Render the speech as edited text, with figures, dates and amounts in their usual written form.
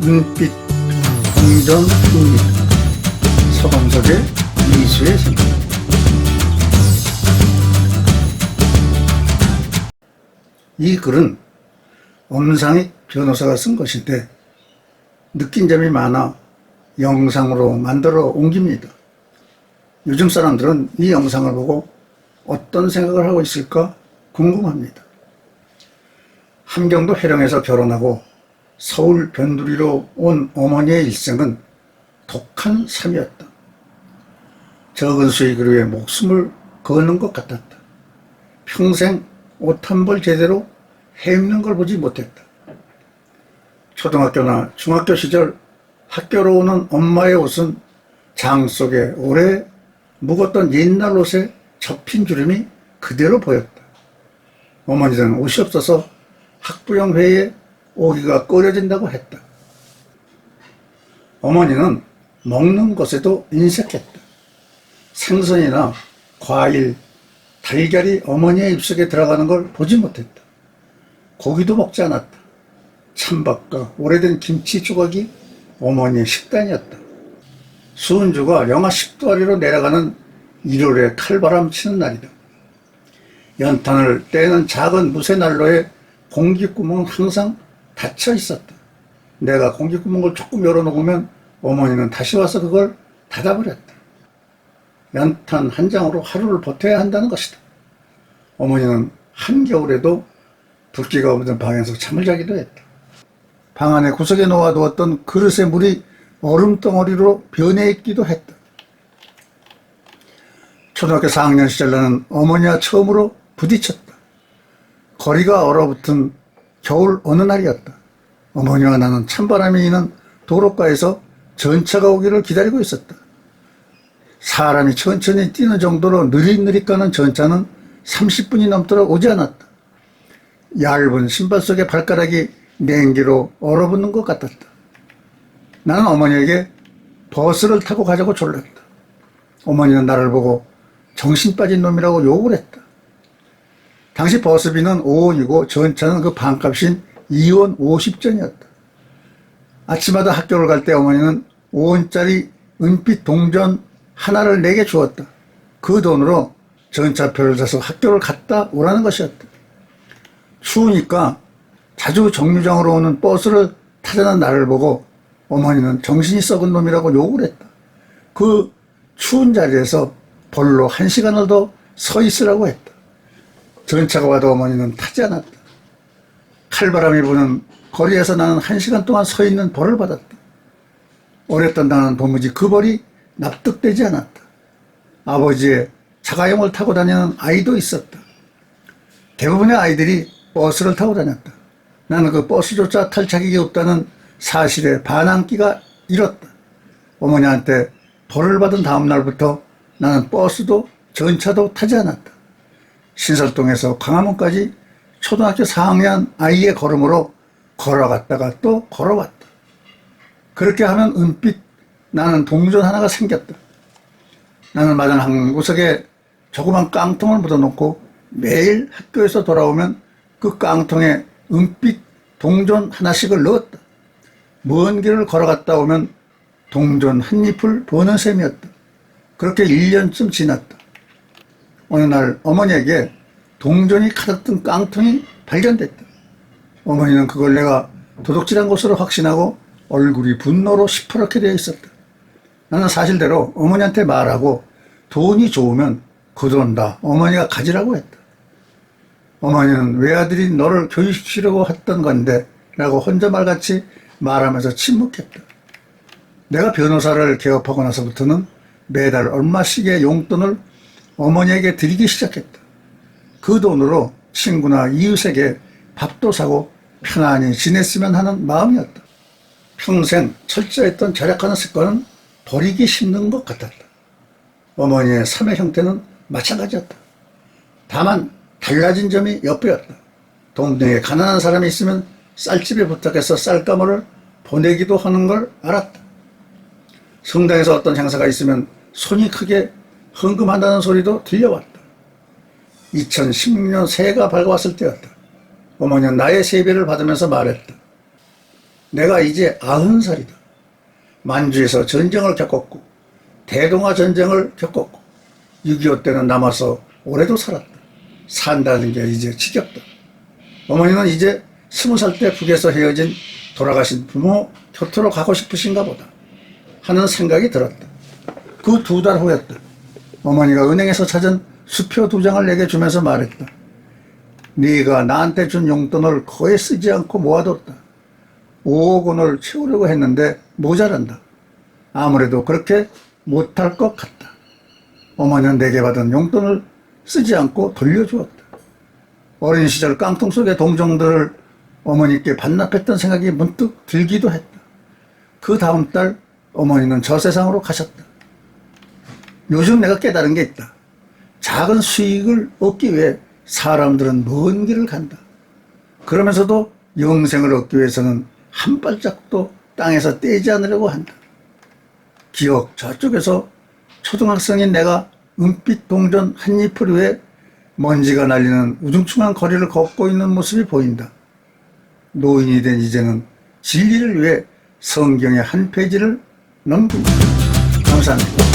은빛 동전입니다. 서범석의 미수의 세계. 이 글은 엄상익 변호사가 쓴 것인데 느낀 점이 많아 영상으로 만들어 옮깁니다. 요즘 사람들은 이 영상을 보고 어떤 생각을 하고 있을까 궁금합니다. 함경도 해령에서 결혼하고 서울 변두리로 온 어머니의 일생은 독한 삶이었다. 적은 수익을 위해 목숨을 거는 것 같았다. 평생 옷 한 벌 제대로 해입는 걸 보지 못했다. 초등학교나 중학교 시절 학교로 오는 엄마의 옷은 장 속에 오래 묵었던 옛날 옷에 접힌 주름이 그대로 보였다. 어머니는 옷이 없어서 학부형 회의에 오기가 꺼려진다고 했다. 어머니는 먹는 것에도 인색했다. 생선이나 과일, 달걀이 어머니의 입속에 들어가는 걸 보지 못했다. 고기도 먹지 않았다. 찬밥과 오래된 김치 조각이 어머니의 식단이었다. 수은주가 영하 10도 아래로 내려가는 1월에 칼바람 치는 날이다. 연탄을 떼는 작은 무쇠 난로에 공기구멍은 항상 닫혀 있었다. 내가 공기구멍을 조금 열어놓으면 어머니는 다시 와서 그걸 닫아버렸다. 연탄 한 장으로 하루를 버텨야 한다는 것이다. 어머니는 한겨울에도 붓기가 없는 방에서 잠을 자기도 했다. 방 안에 구석에 놓아두었던 그릇의 물이 얼음덩어리로 변해 있기도 했다. 초등학교 4학년 시절 나는 어머니와 처음으로 부딪혔다. 거리가 얼어붙은 겨울 어느 날이었다. 어머니와 나는 찬바람이 이는 도로가에서 전차가 오기를 기다리고 있었다. 사람이 천천히 뛰는 정도로 느릿느릿 가는 전차는 30분이 넘도록 오지 않았다. 얇은 신발 속에 발가락이 냉기로 얼어붙는 것 같았다. 나는 어머니에게 버스를 타고 가자고 졸랐다. 어머니는 나를 보고 정신 빠진 놈이라고 욕을 했다. 당시 버스비는 5원이고 전차는 그 반값인 2원 50전이었다. 아침마다 학교를 갈 때 어머니는 5원짜리 은빛 동전 하나를 내게 주었다. 그 돈으로 전차표를 사서 학교를 갔다 오라는 것이었다. 추우니까 자주 정류장으로 오는 버스를 타자는 나를 보고 어머니는 정신이 썩은 놈이라고 욕을 했다. 그 추운 자리에서 벌로 1시간을 더 서 있으라고 했다. 전차가 와도 어머니는 타지 않았다. 칼바람이 부는 거리에서 나는 1시간 동안 서 있는 벌을 받았다. 어렸던 나는 도무지 그 벌이 납득되지 않았다. 아버지의 자가용을 타고 다니는 아이도 있었다. 대부분의 아이들이 버스를 타고 다녔다. 나는 그 버스조차 탈 자격이 없다는 사실에 반항기가 일었다. 어머니한테 벌을 받은 다음 날부터 나는 버스도 전차도 타지 않았다. 신설동에서 광화문까지 초등학교 4학년 아이의 걸음으로 걸어갔다가 또 걸어왔다. 그렇게 하면 은빛 나는 동전 하나가 생겼다. 나는 마당 한 구석에 조그만 깡통을 묻어놓고 매일 학교에서 돌아오면 그 깡통에 은빛 동전 하나씩을 넣었다. 먼 길을 걸어갔다 오면 동전 한 잎을 보는 셈이었다. 그렇게 1년쯤 지났다. 어느 날 어머니에게 동전이 가득 든 깡통이 발견됐다. 어머니는 그걸 내가 도둑질한 것으로 확신하고 얼굴이 분노로 시퍼렇게 되어 있었다. 나는 사실대로 어머니한테 말하고 돈이 좋으면 그 돈 다 어머니가 가지라고 했다. 어머니는 외아들이 너를 교육시키려고 했던 건데 라고 혼잣말같이 말하면서 침묵했다. 내가 변호사를 개업하고 나서부터는 매달 얼마씩의 용돈을 어머니에게 드리기 시작했다. 그 돈으로 친구나 이웃에게 밥도 사고 편안히 지냈으면 하는 마음이었다. 평생 철저했던 절약하는 습관은 버리기 힘든 것 같았다. 어머니의 삶의 형태는 마찬가지였다. 다만 달라진 점이 엿보였다. 동네에 가난한 사람이 있으면 쌀집에 부탁해서 쌀가루를 보내기도 하는 걸 알았다. 성당에서 어떤 행사가 있으면 손이 크게 헌금한다는 소리도 들려왔다. 2016년 새해가 밝아왔을 때였다. 어머니는 나의 세배를 받으면서 말했다. 내가 이제 90살이다. 만주에서 전쟁을 겪었고 대동아 전쟁을 겪었고 6.25 때는 남아서 올해도 살았다. 산다는 게 이제 지겹다. 어머니는 이제 20살 때 북에서 헤어진 돌아가신 부모 곁으로 가고 싶으신가 보다 하는 생각이 들었다. 그 2달 후였다. 어머니가 은행에서 찾은 수표 2장을 내게 주면서 말했다. 네가 나한테 준 용돈을 거의 쓰지 않고 모아뒀다. 5억 원을 채우려고 했는데 모자란다. 아무래도 그렇게 못할 것 같다. 어머니는 내게 받은 용돈을 쓰지 않고 돌려주었다. 어린 시절 깡통 속의 동정들을 어머니께 반납했던 생각이 문득 들기도 했다. 그 다음 달 어머니는 저 세상으로 가셨다. 요즘 내가 깨달은 게 있다. 작은 수익을 얻기 위해 사람들은 먼 길을 간다. 그러면서도 영생을 얻기 위해서는 한 발짝도 땅에서 떼지 않으려고 한다. 기억 저쪽에서 초등학생인 내가 은빛 동전 한 잎을 위해 먼지가 날리는 우중충한 거리를 걷고 있는 모습이 보인다. 노인이 된 이제는 진리를 위해 성경의 한 페이지를 넘긴다. 감사합니다.